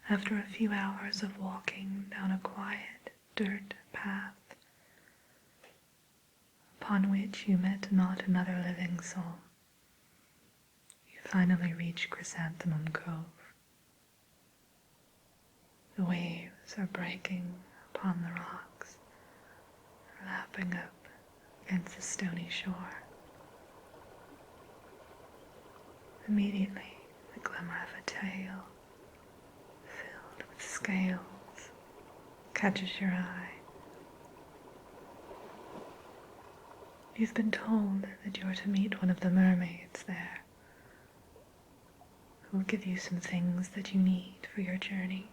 after a few hours of walking down a quiet dirt path upon which you met not another living soul, you finally reach Chrysanthemum Cove. The waves are breaking upon the rocks, lapping up against the stony shore. Immediately, the glimmer of a tail, filled with scales, catches your eye. You've been told that you're to meet one of the mermaids there, who will give you some things that you need for your journey.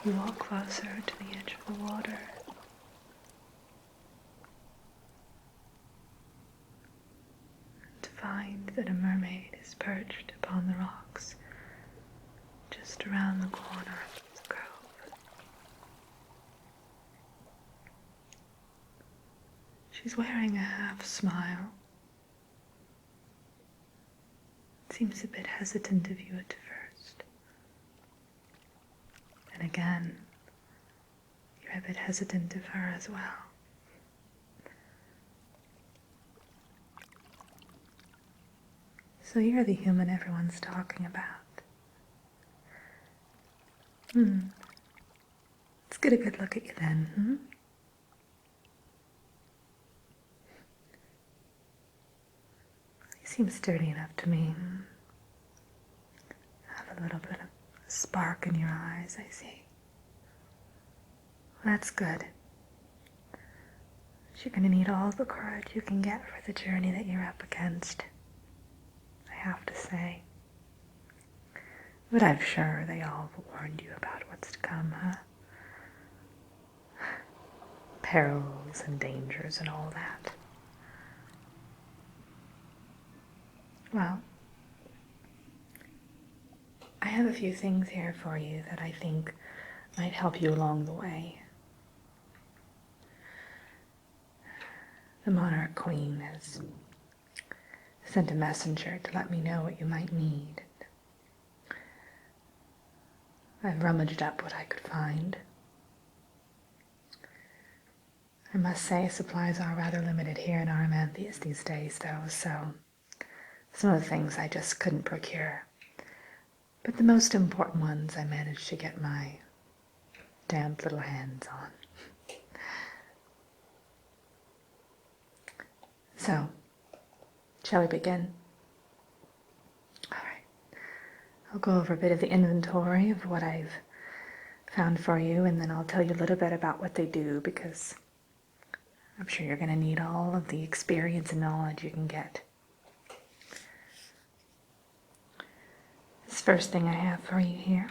You walk closer to the edge of the water. To find that a mermaid is perched upon the rocks just around the corner of this cove. She's wearing a half smile. Seems a bit hesitant of you at first. And again, you're a bit hesitant of her as well. So you're the human everyone's talking about. Let's get a good look at you then, You seem sturdy enough to me. Have a little bit of spark in your eyes, I see. Well, that's good. You're going to need all the courage you can get for the journey that you're up against, I have to say. But I'm sure they all warned you about what's to come, huh? Perils and dangers and all that. Well, I have a few things here for you that I think might help you along the way. The Monarch Queen has sent a messenger to let me know what you might need. I've rummaged up what I could find. I must say supplies are rather limited here in Aramanthius these days, though, so some of the things I just couldn't procure. But the most important ones I managed to get my damp little hands on. So, shall we begin? All right. I'll go over a bit of the inventory of what I've found for you, and then I'll tell you a little bit about what they do, because I'm sure you're going to need all of the experience and knowledge you can get. This first thing I have for you here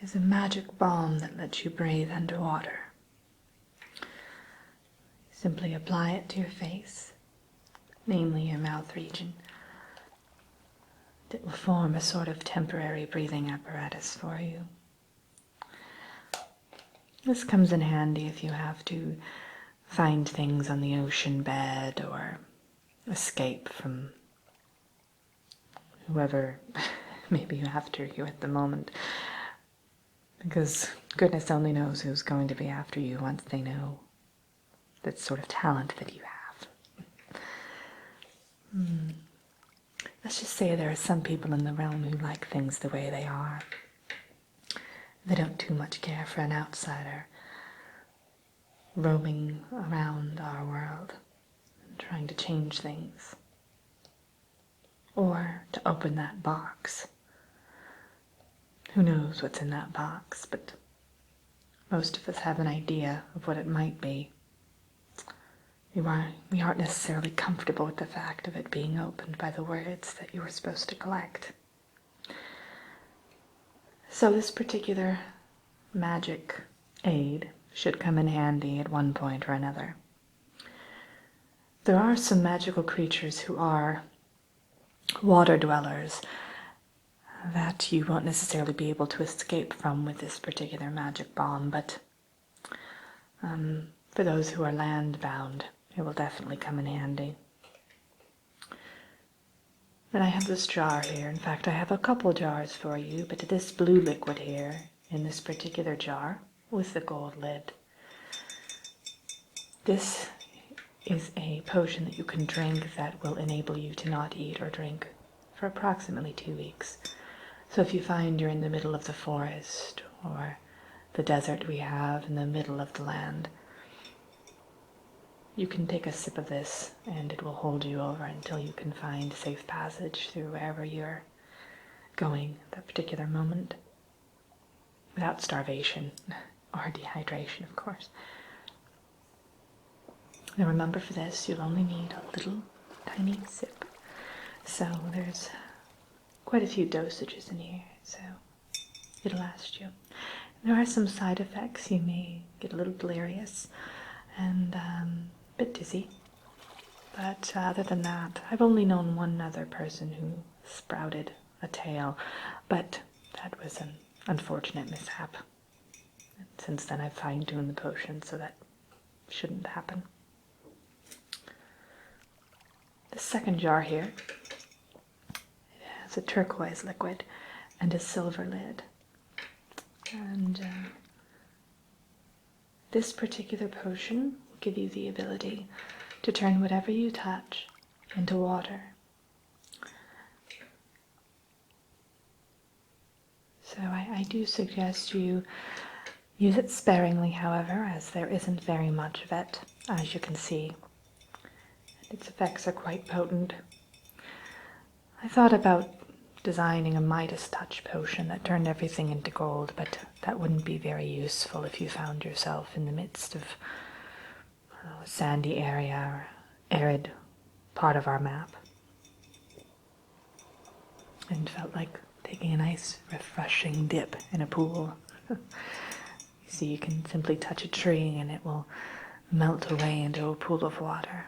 is a magic balm that lets you breathe underwater. Simply apply it to your face, namely your mouth region. It will form a sort of temporary breathing apparatus for you. This comes in handy if you have to find things on the ocean bed or escape from whoever may be after you at the moment. Because goodness only knows who's going to be after you once they know that sort of talent that you have. Let's just say there are some people in the realm who like things the way they are. They don't too much care for an outsider roaming around our world and trying to change things. Or to open that box. Who knows what's in that box, but most of us have an idea of what it might be. We aren't necessarily comfortable with the fact of it being opened by the words that you were supposed to collect. So this particular magic aid should come in handy at one point or another. There are some magical creatures who are water dwellers that you won't necessarily be able to escape from with this particular magic balm, but for those who are land-bound, it will definitely come in handy. Then I have this jar here. In fact, I have a couple jars for you, but this blue liquid here in this particular jar with the gold lid. This is a potion that you can drink that will enable you to not eat or drink for approximately 2 weeks. So if you find you're in the middle of the forest or the desert we have in the middle of the land, you can take a sip of this and it will hold you over until you can find safe passage through wherever you're going at that particular moment, without starvation or dehydration, of course. Now remember, for this you'll only need a little tiny sip, so there's quite a few dosages in here, so it'll last you. There are some side effects. You may get a little delirious and a bit dizzy, but other than that, I've only known one other person who sprouted a tail, but that was an unfortunate mishap. And since then I've fine-tuned the potion so that shouldn't happen. The second jar here, it has a turquoise liquid and a silver lid. And this particular potion will give you the ability to turn whatever you touch into water. So I do suggest you use it sparingly, however, as there isn't very much of it, as you can see. Its effects are quite potent. I thought about designing a Midas touch potion that turned everything into gold, but that wouldn't be very useful if you found yourself in the midst of a sandy area or arid part of our map and felt like taking a nice refreshing dip in a pool. You see, you can simply touch a tree and it will melt away into a pool of water.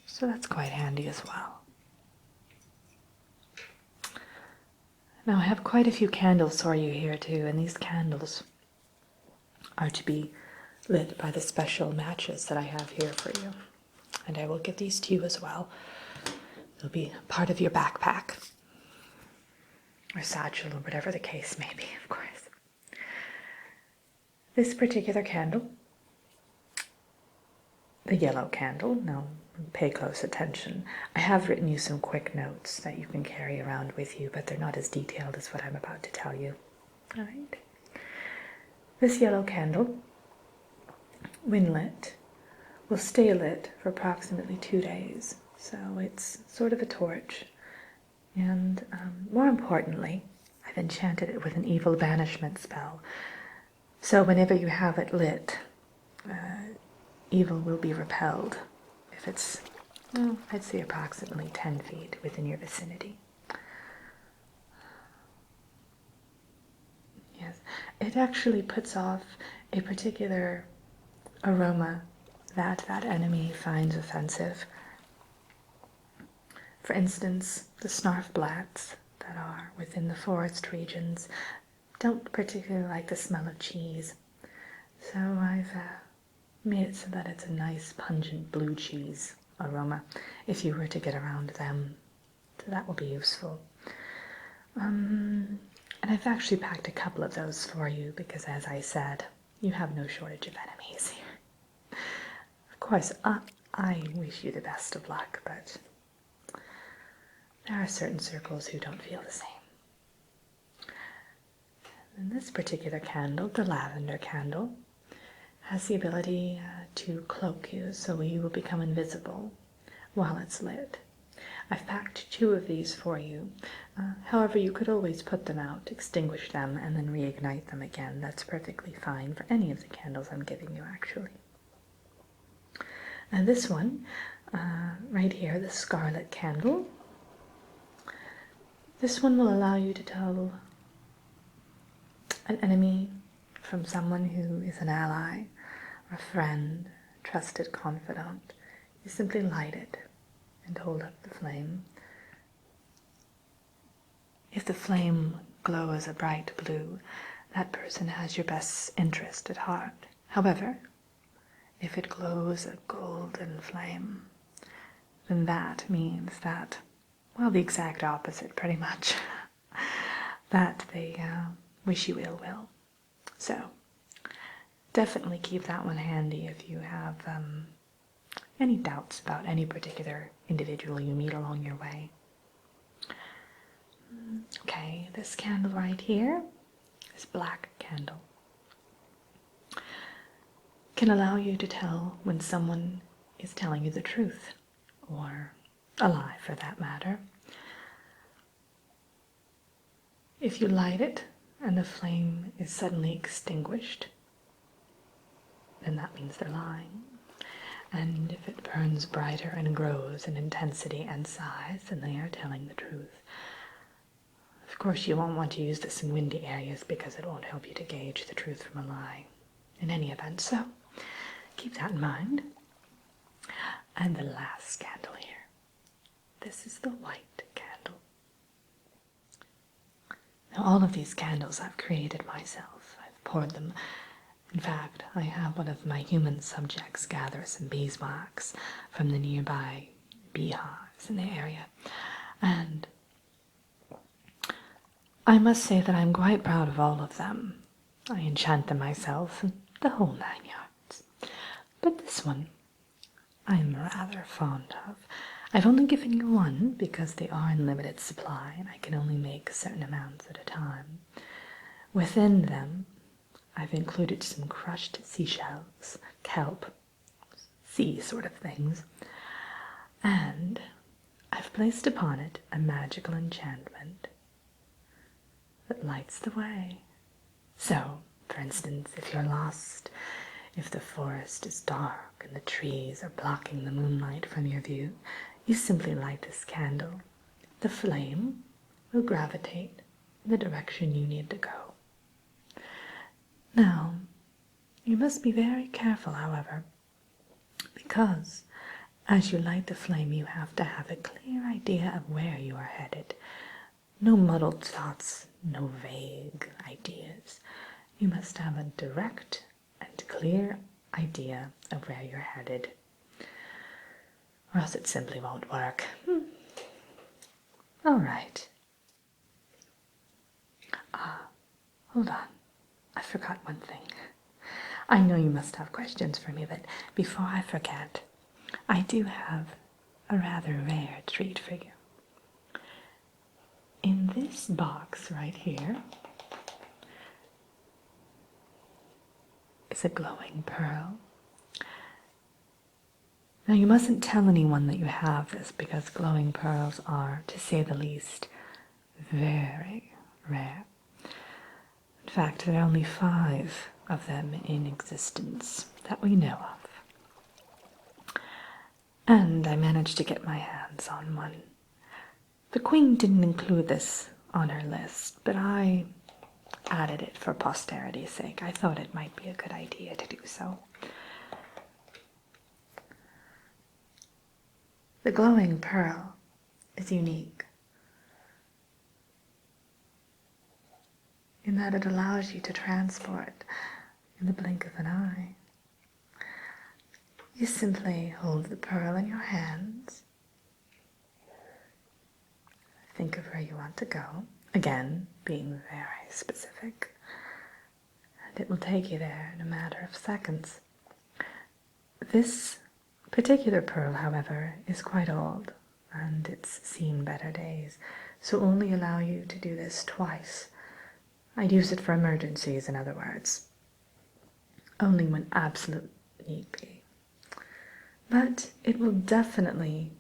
So that's quite handy as well. Now I have quite a few candles for you here too, and these candles are to be lit by the special matches that I have here for you. And I will give these to you as well. They'll be part of your backpack or satchel or whatever the case may be, of course. This particular candle, the yellow candle, now pay close attention. I have written you some quick notes that you can carry around with you, but they're not as detailed as what I'm about to tell you. All right. This yellow candle, when lit, will stay lit for approximately 2 days. So it's sort of a torch. And more importantly, I've enchanted it with an evil banishment spell. So whenever you have it lit, evil will be repelled if it's, well, I'd say approximately 10 feet within your vicinity. Yes, it actually puts off a particular aroma that enemy finds offensive. For instance, the snarfblats that are within the forest regions don't particularly like the smell of cheese. So I've made it so that it's a nice pungent blue cheese aroma if you were to get around them. So that will be useful. And I've actually packed a couple of those for you because, as I said, you have no shortage of enemies here. Of course, I wish you the best of luck, but there are certain circles who don't feel the same. And this particular candle, the lavender candle, has the ability to cloak you, so you will become invisible while it's lit. I've packed 2 of these for you. However, you could always put them out, extinguish them, and then reignite them again. That's perfectly fine for any of the candles I'm giving you, actually. And this one, right here, the scarlet candle, this one will allow you to tell an enemy from someone who is an ally, or a friend, a trusted confidant. You simply light it and hold up the flame. If the flame glows a bright blue, that person has your best interest at heart. However, if it glows a golden flame, then that means that, well, the exact opposite, pretty much, that they wish you ill will. So, definitely keep that one handy if you have any doubts about any particular individual you meet along your way. Okay, this candle right here, this black candle, can allow you to tell when someone is telling you the truth, or a lie for that matter. If you light it and the flame is suddenly extinguished, then that means they're lying. And if it burns brighter and grows in intensity and size, then they are telling the truth. Of course, you won't want to use this in windy areas because it won't help you to gauge the truth from a lie in any event, so keep that in mind. And the last candle here. This is the white candle. Now, all of these candles I've created myself. I've poured them. In fact, I have one of my human subjects gather some beeswax from the nearby beehives in the area. And I must say that I'm quite proud of all of them. I enchant them myself, and the whole 9 yards. But this one, I'm rather fond of. I've only given you one because they are in limited supply, and I can only make certain amounts at a time. Within them, I've included some crushed seashells, kelp, sea sort of things, and I've placed upon it a magical enchantment that lights the way. So, for instance, if you're lost, if the forest is dark and the trees are blocking the moonlight from your view, you simply light this candle. The flame will gravitate in the direction you need to go. Now, you must be very careful, however, because as you light the flame, you have to have a clear idea of where you are headed. No muddled thoughts, no vague ideas. You must have a direct and clear idea of where you're headed, or else it simply won't work. All right. Hold on. I forgot one thing. I know you must have questions for me, but before I forget, I do have a rather rare treat for you. In this box right here is a glowing pearl. Now, you mustn't tell anyone that you have this because glowing pearls are, to say the least, very rare. In fact, there are only 5 of them in existence that we know of. And I managed to get my hands on one. The Queen didn't include this on her list, but I added it for posterity's sake. I thought it might be a good idea to do so. The glowing pearl is unique in that it allows you to transport in the blink of an eye. You simply hold the pearl in your hands, think of where you want to go, again, being very specific, and it will take you there in a matter of seconds. This particular pearl, however, is quite old, and it's seen better days, so only allow you to do this twice. I'd use it for emergencies, in other words. Only when absolute need be. But it will definitely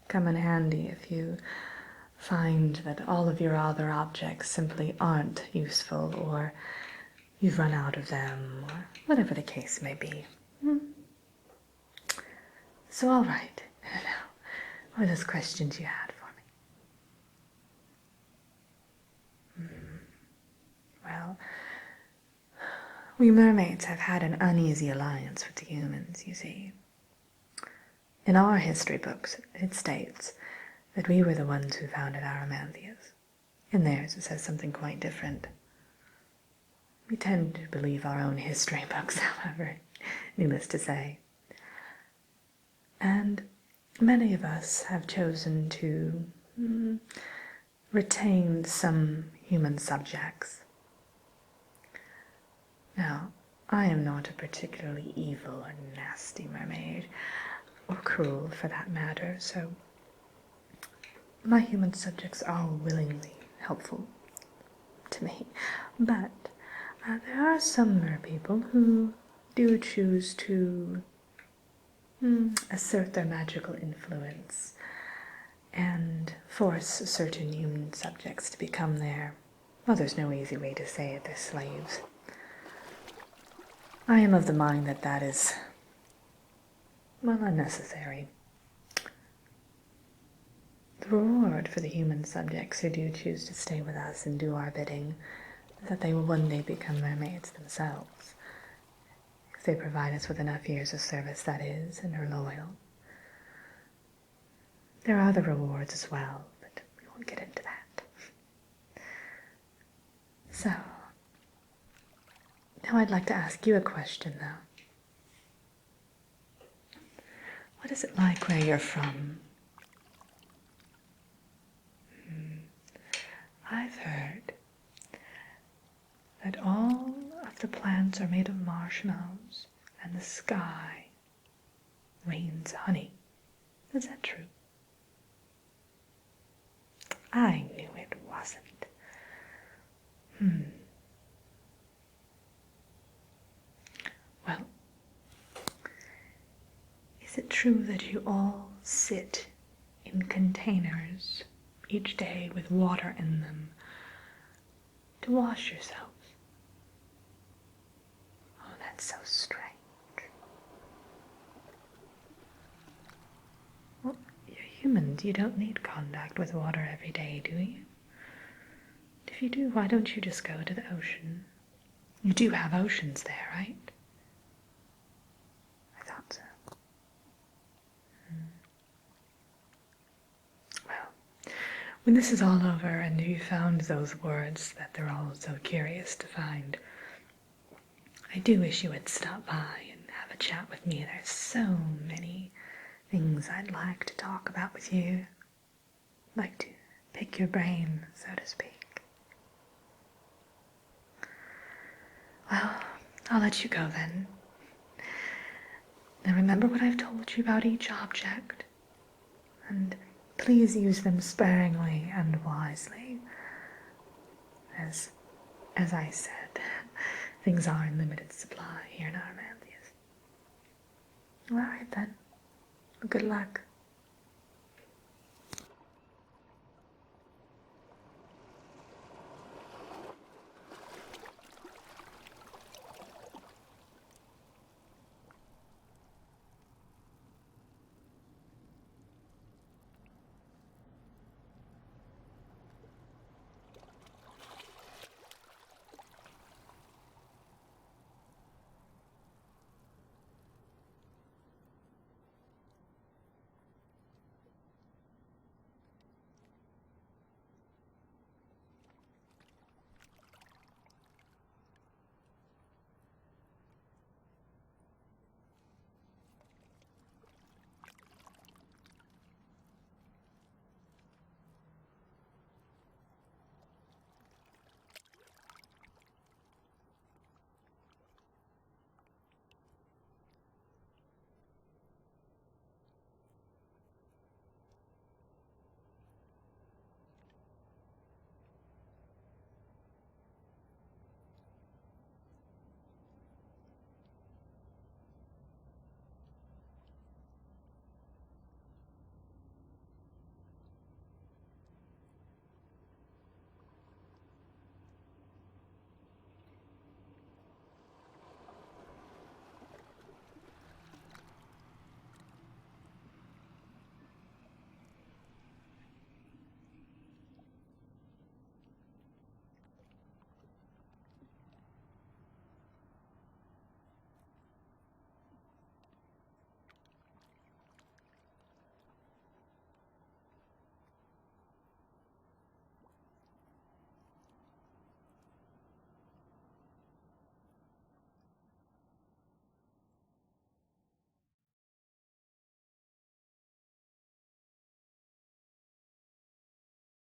come in handy if you find that all of your other objects simply aren't useful, or you've run out of them, or whatever the case may be. So, all right. Now, what are those questions you had for me? Well, we mermaids have had an uneasy alliance with the humans, you see. In our history books, it states that we were the ones who founded Aramanthius. In theirs, it says something quite different. We tend to believe our own history books, however. needless to say. And many of us have chosen to retain some human subjects. Now, I am not a particularly evil or nasty mermaid, or cruel for that matter, so my human subjects are willingly helpful to me. But there are some merpeople who do choose to assert their magical influence and force certain human subjects to become their, well, there's no easy way to say it, their slaves. I am of the mind that that is, well, unnecessary. The reward for the human subjects who do choose to stay with us and do our bidding is that they will one day become mermaids themselves, if they provide us with enough years of service, that is, and are loyal. There are other rewards as well, but we won't get into that. So, now I'd like to ask you a question, though. What is it like where you're from? I've heard that all of the plants are made of marshmallows, and the sky rains honey. Is that true? I knew it wasn't. Well, is it true that you all sit in containers each day with water in them to wash yourselves? Oh, that's so strange. Well, you're humans. You don't need contact with water every day, do you? If you do, why don't you just go to the ocean? You do have oceans there, right? I thought so. Well, when this is all over and you found those words that they're all so curious to find, I do wish you would stop by and have a chat with me. There's so many things I'd like to talk about with you. I'd like to pick your brain, so to speak. Well, I'll let you go then. Now remember what I've told you about each object, and please use them sparingly and wisely. As I said, things are in limited supply here in Aramanthius. All right then. Well, good luck.